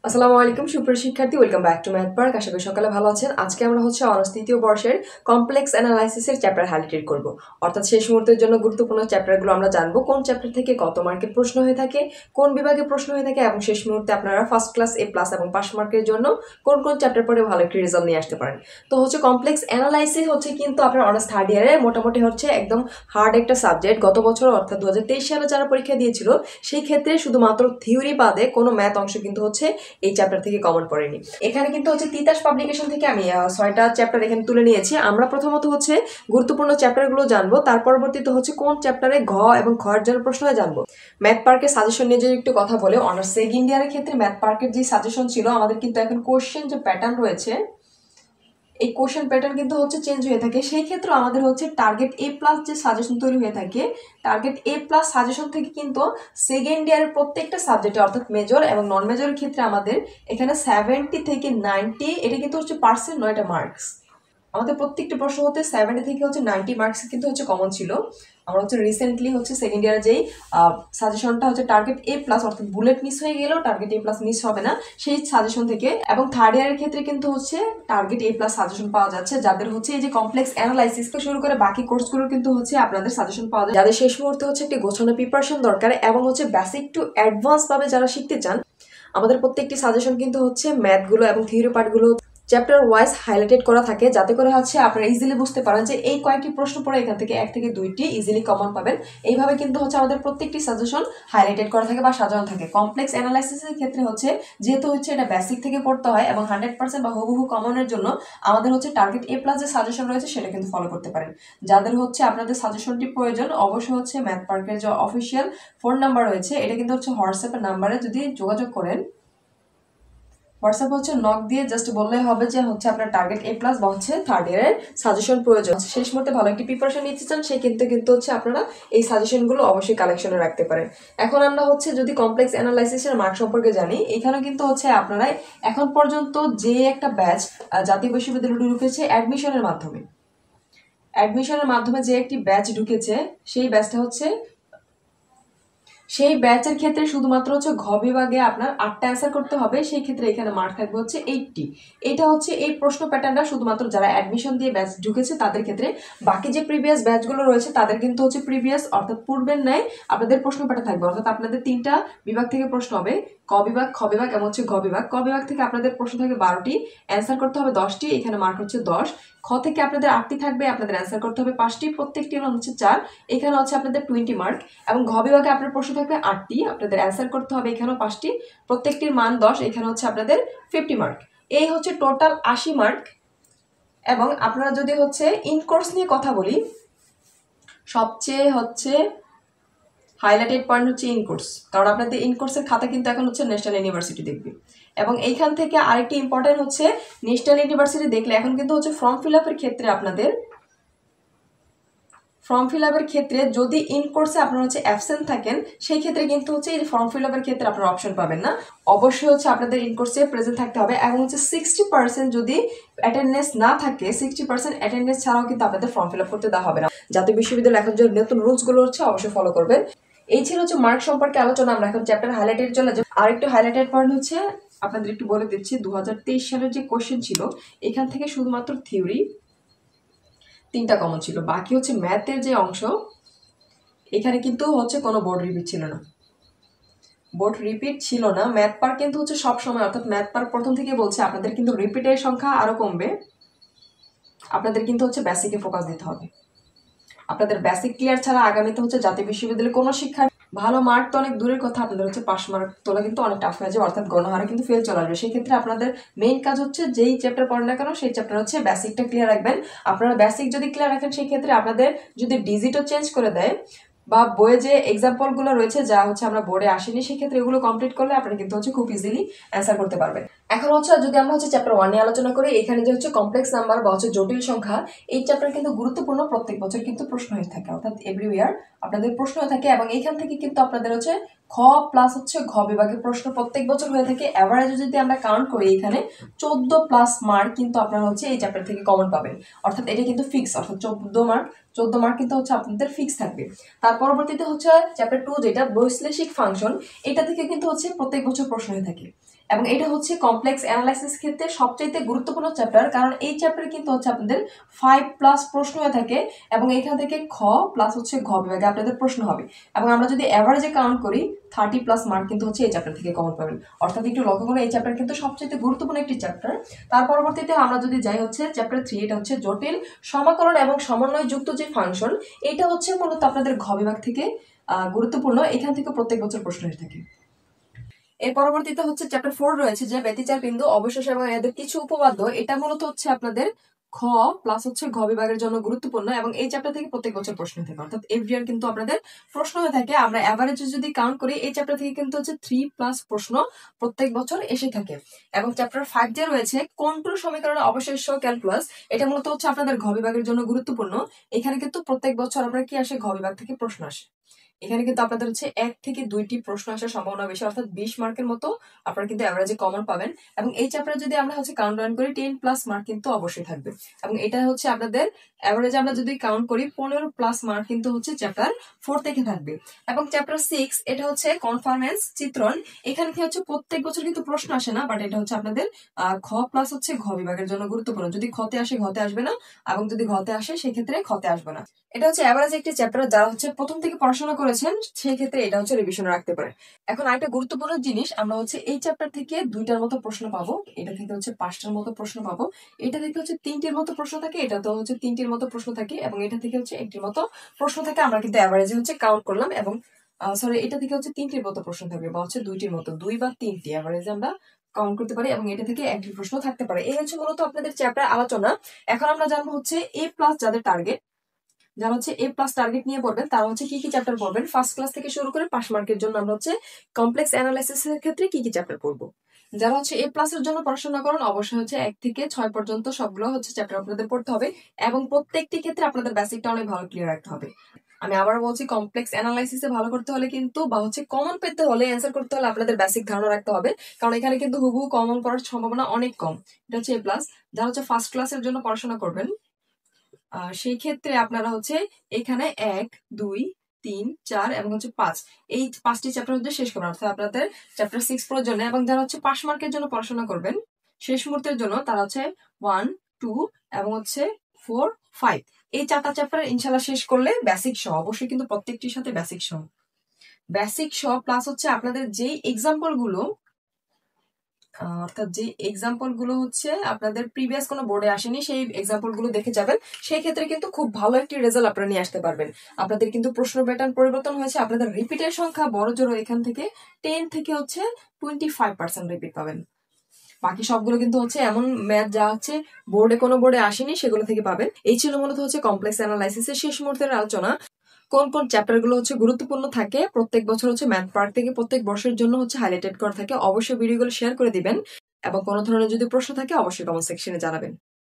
আসসালামু আলাইকুম সুপ্রিয় শিক্ষার্থী, welcome back to math park. আশা করি সকালে ভালো আছেন। আজকে আমরা অনার্স তৃতীয় বর্ষের কমপ্লেক্স অ্যানালাইসিসের চ্যাপ্টার হাইলাইট করব। অর্থাৎ শেষ মুহূর্তের জন্য গুরুত্বপূর্ণ চ্যাপ্টারগুলো আমরা জানবো, কোন চ্যাপ্টার থেকে কত মার্কের প্রশ্ন হয়ে থাকে, কোন বিভাগে প্রশ্ন হয়ে থাকে, এবং শেষ মুহূর্তে আপনারা ফার্স্ট ক্লাস এ প্লাস এবং পাস মার্কের জন্য কোন কোন চ্যাপ্টার পড়ে ভালো একটি রেজাল্ট নিয়ে আসতে পারেন। তো কমপ্লেক্স অ্যানালাইসিস কিন্তু আপনার অনার্স থার্ড ইয়ারে মোটামুটি একদম হার্ড একটা সাবজেক্ট। গত বছর অর্থাৎ 2023 সালে যারা পরীক্ষা দিয়েছিল সেই ক্ষেত্রে শুধুমাত্র থিওরি বাদে কোনো ম্যাথ অংশ কিন্তু এই চ্যাপ্টার থেকে কমন পড়েনি। এখানে কিন্তু তিতাস পাবলিকেশন থেকে আমি 6টা চ্যাপ্টার এখানে তুলে নিয়েছি। আমরা প্রথমত গুরুত্বপূর্ণ চ্যাপ্টারগুলো জানবো, তার পরবর্তীতে কোন চ্যাপ্টারে ঘ এবং খয়ের জন্য প্রশ্ন জানবো। ম্যাথ পার্কের সাজেশন নিয়ে যদি একটু কথা বলে, অনার্স সেকেন্ড ইয়ারের ক্ষেত্রে ম্যাথ পার্কের যে সাজেশন ছিল, আমাদের কিন্তু এখন কোশ্চেন যে প্যাটার্ন রয়েছে, এই কোশ্চেন প্যাটার্ন কিন্তু চেঞ্জ হয়ে থাকে। সেই ক্ষেত্রে আমাদের টার্গেট এ প্লাস যে সাজেশন তৈরি হয়ে থাকে, টার্গেট এ প্লাস সাজেশন থেকে কিন্তু সেকেন্ড ইয়ারের প্রত্যেকটা সাবজেক্টে অর্থাৎ মেজর এবং নন মেজরের ক্ষেত্রে আমাদের এখানে 70 থেকে 90, এটা কিন্তু পার্সেন্ট নয়, এটা মার্কস। আমাদের প্রত্যেকটি প্রশ্ন 70 থেকে 90 মার্কস কিন্তু কমন ছিল। আমরা রিসেন্টলি সেকেন্ড ইয়ারে যেই সাজেশনটা টার্গেট এ প্লাস অর্থাৎ বুলেট মিস হয়ে গেলেও টার্গেট এ প্লাস মিস হবে না সেই সাজেশন থেকে, এবং থার্ড ইয়ারের ক্ষেত্রে কিন্তু টার্গেট এ প্লাস সাজেশন পাওয়া যাচ্ছে, যাদের এই যে কমপ্লেক্স অ্যানালাইসিস থেকে শুরু করে বাকি কোর্সগুলোর কিন্তু আপনাদের সাজেশন পাওয়া যায়, যাদের শেষ মুহূর্তে একটি গোছানো প্রিপারেশন দরকার এবং বেসিক টু অ্যাডভান্স ভাবে যারা শিখতে চান, আমাদের প্রত্যেকটি সাজেশন কিন্তু ম্যাথগুলো এবং থিওরি পার্টগুলো চ্যাপ্টার ওয়াইজ হাইলাইটেড করা থাকে, যাতে করে আপনারা ইজিলি বুঝতে পারেন যে এই কয়েকটি প্রশ্ন পড়ে এখান থেকে 1 থেকে 2টি ইজিলি কমন পাবেন। এইভাবে কিন্তু আমাদের প্রত্যেকটি সাজেশন হাইলাইটেড করা থাকে বা সাজানো থাকে। কমপ্লেক্স অ্যানালাইসিসের ক্ষেত্রে যেহেতু এটা বেসিক থেকে পড়তে হয় এবং 100% বা হুবহু কমনের জন্য আমাদের টার্গেট এ প্লাস যে সাজেশন রয়েছে সেটা কিন্তু ফলো করতে পারেন। যাদের আপনাদের সাজেশনটি প্রয়োজন, অবশ্যই ম্যাথ পার্কের যে অফিসিয়াল ফোন নাম্বার রয়েছে, এটা কিন্তু হোয়াটসঅ্যাপের নাম্বারে যদি যোগাযোগ করেন, হোয়াটসঅ্যাপ নক দিয়ে জাস্ট বললেই হবে যে আপনার টার্গেট এ প্লাস বা থার্ড ইয়ারের সাজেশন প্রয়োজন। শেষ মুহূর্তে ভালো একটি প্রিপারেশন নিতে চান, সেই কিন্তু আপনারা এই সাজেশনগুলো অবশ্যই কালেকশনে রাখতে পারেন। এখন আমরা যদি কমপ্লেক্স অ্যানালাইসিসের মার্ক সম্পর্কে জানি, এখানে কিন্তু আপনারা এখন পর্যন্ত যে একটা ব্যাচ জাতীয় বিশ্ববিদ্যালয়ে ঢুকেছে অ্যাডমিশনের মাধ্যমে যে একটি ব্যাচ ঢুকেছে, সেই ব্যাচটা সেই ব্যাচের ক্ষেত্রে শুধুমাত্র ঘ বিভাগে আপনার 8টা অ্যান্সার করতে হবে। সেই ক্ষেত্রে এখানে মার্ক থাকবে 80। এটা এই প্রশ্ন প্যাটার্নটা শুধুমাত্র যারা অ্যাডমিশন দিয়ে ব্যাচ ঢুকেছে তাদের ক্ষেত্রে। বাকি যে প্রিভিয়াস ব্যাচগুলো রয়েছে তাদের কিন্তু প্রিভিয়াস অর্থাৎ পূর্বের ন্যায় আপনাদের প্রশ্ন প্যাটার্ন থাকবে। অর্থাৎ আপনাদের 3টা বিভাগ থেকে প্রশ্ন হবে, ক বিভাগ, খ বিভাগ এবং ঘ বিভাগ। ক বিভাগ থেকে আপনাদের প্রশ্ন থাকবে 12টি, অ্যান্সার করতে হবে 10টি, এখানে মার্ক 10। খ থেকে আপনাদের 8টি থাকবে, আপনাদের অ্যান্সার করতে হবে 5টি, প্রত্যেকটি 4, এখানে আপনাদের 20 মার্ক। এবং ঘ বিভাগে আপনার প্রশ্ন থাকবে 8টি, আপনাদের অ্যান্সার করতে হবে এখানেও 5টি, প্রত্যেকটির মান 10, এখানে আপনাদের 50 মার্ক। এই টোটাল 80 মার্ক। এবং আপনারা যদি ইনকোর্স নিয়ে কথা বলি, সবচেয়ে হাইলাইটেড পয়েন্ট ইনকোর্স, কারণ আপনাদের ইনকোর্সের খাতা কিন্তু এখন ন্যাশনাল ইউনিভার্সিটি দেখবে। এবং এইখান থেকে আরেকটি ইম্পর্টেন্ট ন্যাশনাল ইউনিভার্সিটি দেখলে এখন কিন্তু ফর্ম ফিল আপের ক্ষেত্রে আপনাদের যদি ইন কোর্সে আপনারা অ্যাবসেন্ট থাকেন, সেই ক্ষেত্রে কিন্তু এই ফর্ম ফিল আপের ক্ষেত্রে আপনারা অপশন পাবেন না। অবশ্যই আপনাদের ইন কোর্সে প্রেজেন্ট থাকতে হবে। এবং 60% যদি অ্যাটেন্ডেন্স না থাকে, 60% অ্যাটেন্ডেন্স ছাড়াও কিন্তু আপনাদের ফর্ম ফিল আপ করতে দেওয়া হবে না। জাতীয় বিশ্ববিদ্যালয় এখন যে নতুন রুলসগুলো অবশ্যই ফলো করবেন। এই ছিল মার্ক সম্পর্কে আলোচনা। আমরা এখন চ্যাপ্টার হাইলাইটেড চলে যাব। আরেকটু হাইলাইটেড পয়েন্ট আপনাদের একটু বলে দিচ্ছি, 2023 সালের যে কোশ্চেন ছিল, এখান থেকে শুধুমাত্র থিওরি 3টা কমন ছিল। বাকি ম্যাথের যে অংশ, এখানে কিন্তু কোনো বোর্ড রিপিট ছিল না। ম্যাথ পার্ক কিন্তু সব সময়, অর্থাৎ ম্যাথ পার্ক প্রথম থেকে বলছে আপনাদের কিন্তু রিপিটের সংখ্যা আরো কমবে। আপনাদের কিন্তু বেসিকে ফোকাস দিতে হবে। আপনাদের বেসিক ক্লিয়ার ছাড়া আগামীতে জাতীয় বিশ্ববিদ্যালয়ে কোনো শিক্ষার ভালো মার্ক তো অনেক দূরের কথা, আপনাদের পাস মার্ক তোলা কিন্তু অনেক টাফ হয়ে যাবে, অর্থাৎ গণহারে কিন্তু ফেল চলে আসবে। সেই ক্ষেত্রে আপনাদের মেইন কাজ যেই চ্যাপ্টার পড়েন না কেন, সেই চ্যাপ্টার বেসিকটা ক্লিয়ার রাখবেন। আপনারা বেসিক যদি ক্লিয়ার রাখেন, সেই ক্ষেত্রে আপনাদের যদি ডিজিটও চেঞ্জ করে দেয় বা বইয়ে যে এক্সাম্পলগুলো রয়েছে যা আমরা বোর্ডে আসেনি, সেক্ষেত্রে এগুলো কমপ্লিট করলে আপনি কিন্তু খুব ইজিলি অ্যান্সার করতে পারবেন। এখন যদি আমরা চ্যাপ্টার 1 নিয়ে আলোচনা করি, এখানে যে কমপ্লেক্স নাম্বার বা জটিল সংখ্যা, এই চ্যাপ্টার কিন্তু গুরুত্বপূর্ণ। প্রত্যেক বছর কিন্তু প্রশ্ন হয়ে থাকে, অর্থাৎ এভরি ইয়ার আপনাদের প্রশ্ন হয়ে থাকে। এবং এইখান থেকে কিন্তু আপনাদের খ প্লাস ঘ বিভাগের প্রশ্ন প্রত্যেক বছর হয়ে থাকে। এভারেজে যদি আমরা কাউন্ট করি, এখানে 14+ মার্ক কিন্তু আপনারা এই চ্যাপ্টার থেকে কমন পাবেন। অর্থাৎ এটা কিন্তু ফিক্স, অর্থাৎ 14 মার্ক কিন্তু আপনাদের ফিক্স থাকবে। তার পরবর্তীতে চ্যাপ্টার 2 যেটা বৈশ্লেষিক ফাংশন, এটা থেকে কিন্তু প্রত্যেক বছর প্রশ্ন হয়ে থাকে। এবং এটা হচ্ছে কমপ্লেক্স অ্যানালাইসিস ক্ষেত্রে সবচাইতে গুরুত্বপূর্ণ চ্যাপ্টার, কারণ এই চ্যাপ্টারে কিন্তু হচ্ছে আপনাদের 5+ প্রশ্ন হয়ে থাকে এবং এখান থেকে খ প্লাস হচ্ছে ঘ বিভাগে আপনাদের প্রশ্ন হবে। এবং আমরা যদি অ্যাভারেজে কাউন্ট করি 30+ মার্ক কিন্তু হচ্ছে এই চ্যাপ্টার থেকে কমন পাবেন। অর্থাৎ একটু লক্ষ্য করে, এই চ্যাপ্টার কিন্তু সবচেয়ে গুরুত্বপূর্ণ একটি চ্যাপ্টার। তার পরবর্তীতে আমরা যদি যাই হচ্ছে চ্যাপ্টার 3, এটা হচ্ছে জটিল সমাকলন এবং সমন্বয় যুক্ত যে ফাংশন, এটা হচ্ছে মূলত আপনাদের ঘ বিভাগ থেকে গুরুত্বপূর্ণ। এখান থেকে প্রত্যেক বছর প্রশ্ন হয়ে থাকে। এর পরবর্তীতে হচ্ছে চ্যাপ্টার 4 রয়েছে যে ব্যতিচার বিন্দু, অবশেষ এবং এদের কিছু উপপাদ্য। এটা মূলত হচ্ছে আপনাদের খ প্লাস হচ্ছে ঘ বিভাগের জন্য গুরুত্বপূর্ণ এবং এই চ্যাপ্টার থেকে প্রত্যেক বছর প্রশ্ন থাকে, অর্থাৎ এভরি ইয়ার কিন্তু আপনাদের প্রশ্ন হয়ে থাকে। আমরা অ্যাভারেজে যদি কাউন্ট করি এই চ্যাপ্টার থেকে কিন্তু হচ্ছে 3+ প্রশ্ন প্রত্যেক বছর এসে থাকে। এবং চ্যাপ্টার 5 যে রয়েছে কন্ট্রোল সমীকরণের অবশিষ্ট ক্যালকুলাস, এটা মূলত হচ্ছে আপনাদের ঘ বিভাগের জন্য গুরুত্বপূর্ণ। এখানে কিন্তু প্রত্যেক বছর আমরা কি আসে, ঘ বিভাগ থেকে প্রশ্ন আসে। এখানে কিন্তু আপনাদের হচ্ছে 1 থেকে 2টি প্রশ্ন আসার সম্ভাবনা বেশি, অর্থাৎ 20 মার্কের মতো আপনারা কিন্তু অ্যাভারেজে কমন পাবেন। এবং এই চ্যাপ্টারে যদি আমরা হচ্ছে কাউন্ট ডাউন করি 10+ মার্ক কিন্তু অবশ্যই থাকবে। এবং এটা হচ্ছে আপনাদের অ্যাভারেজে আমরা যদি কাউন্ট করি 15+ মার্ক কিন্তু হচ্ছে চ্যাপ্টার 4 থেকে থাকবে। এবং চ্যাপ্টার 6, এটা হচ্ছে কনফারেন্স চিত্রণ। এখানে কি হচ্ছে প্রত্যেক বছর কিন্তু প্রশ্ন আসে না, বাট এটা হচ্ছে আপনাদের খ প্লাস হচ্ছে ঘ বিভাগের জন্য গুরুত্বপূর্ণ। যদি খতে আসে ঘতে আসবে না, এবং যদি ঘতে আসে সেক্ষেত্রে খতে আসবে না। এটা হচ্ছে অ্যাভারেজ একটি চ্যাপ্টার, যারা হচ্ছে প্রথম থেকে পড়াশোনা করেছেন সেই ক্ষেত্রে এটা হচ্ছে রিভিশন রাখতে পারে। এখন আরেকটা গুরুত্বপূর্ণ জিনিস, আমরা হচ্ছে এই চ্যাপ্টার থেকে 2টার মতো প্রশ্ন পাবো, এটা থেকে হচ্ছে 5টার মতো প্রশ্ন পাবো, এটা থেকে হচ্ছে 3টির মতো প্রশ্ন থাকে, এটা তো হচ্ছে 3টির মতো প্রশ্ন থাকে, এবং এটা থেকে হচ্ছে 1টির মতো প্রশ্ন থাকে। আমরা কিন্তু অ্যাভারেজে হচ্ছে কাউন্ট করলাম, এবং সরি, এটা থেকে হচ্ছে 3টির মতো প্রশ্ন থাকবে, বা হচ্ছে 2টির মতো, 2 বা 3টি অ্যাভারেজে আমরা কাউন্ট করতে পারি। এবং এটা থেকে 1টি প্রশ্ন থাকতে পারে। এই হচ্ছে মূলত আপনাদের চ্যাপ্টার আলোচনা। এখন আমরা জানবো হচ্ছে A+ যাদের টার্গেট, যারা হচ্ছে A+ টার্গেট নিয়ে পড়বেন তারা হচ্ছে কি কি চ্যাপ্টার পড়বেন। ফার্স্ট ক্লাস থেকে শুরু করে পাস মার্কের জন্য আমরা হচ্ছে কমপ্লেক্স অ্যানালাইসিস এর ক্ষেত্রে কি কি চ্যাপ্টার পড়বো। যারা হচ্ছে A+ এর জন্য পড়াশোনা করেন অবশ্যই হচ্ছে 1 থেকে 6 পর্যন্ত সবগুলো হচ্ছে চ্যাপ্টার আপনাদের পড়তে হবে, এবং প্রত্যেকটি ক্ষেত্রে আপনাদের বেসিকটা অনেক ভালো ক্লিয়ার রাখতে হবে। আমি আবার বলছি, কমপ্লেক্স অ্যানালাইসিসে ভালো করতে হলে কিন্তু, বা হচ্ছে কমন পেতে হলে, অ্যান্সার করতে হলে আপনাদের বেসিক ধারণা রাখতে হবে, কারণ এখানে কিন্তু হুবহু কমন পড়ার সম্ভাবনা অনেক কম। এটা হচ্ছে A+। যারা হচ্ছে ফার্স্ট ক্লাসের জন্য পড়াশোনা করবেন সেই ক্ষেত্রে আপনারা হচ্ছে এখানে 1, 2, 3, 4 এবং হচ্ছে 5, এই 5টি চ্যাপ্টার হচ্ছে শেষ করবেন, অর্থাৎ আপনাদের চ্যাপ্টার 6 পড়ার জন্য। এবং যারা হচ্ছে পাস মার্কের জন্য পড়াশোনা করবেন শেষ মুহূর্তের জন্য, তারা হচ্ছে 1, 2 এবং হচ্ছে 4, 5, এই 4টা চ্যাপ্টার ইনশাল্লাহ শেষ করলে বেসিক সহ, অবশ্যই কিন্তু প্রত্যেকটির সাথে বেসিক সহ প্লাস হচ্ছে আপনাদের যেই এক্সাম্পল গুলো, অর্থাৎ যে এক্সাম্পল গুলো হচ্ছে আপনাদের প্রিভিয়াস কোনো বোর্ডে আসেনি, সেই এক্সাম্পল গুলো দেখে যাবেন। সেই ক্ষেত্রে কিন্তু খুব ভালো একটি রেজাল্ট আপনারা নিয়ে আসতে পারবেন। আপনাদের কিন্তু প্রশ্ন প্যাটার্ন পরিবর্তন হয়েছে, আপনাদের রিপিটের সংখ্যা বড় জোর এখান থেকে 10 থেকে হচ্ছে 25% রিপিট পাবেন। বাকি সবগুলো কিন্তু হচ্ছে এমন ম্যাথ যা হচ্ছে বোর্ডে আসেনি, সেগুলো থেকে পাবেন। এই ছিল মূলত হচ্ছে কমপ্লেক্স অ্যানালাইসিসের শেষ মুহূর্তের আলোচনা। কোন কোন চ্যাপ্টার গুলো হচ্ছে গুরুত্বপূর্ণ থাকে প্রত্যেক বছর হচ্ছে ম্যাথ পার্ক থেকে প্রত্যেক বর্ষের জন্য হচ্ছে হাইলাইটেড করা থাকে, অবশ্যই ভিডিওগুলো শেয়ার করে দিবেন। এবং কোনো ধরনের যদি প্রশ্ন থাকে অবশ্যই কমেন্ট সেকশনে জানাবেন।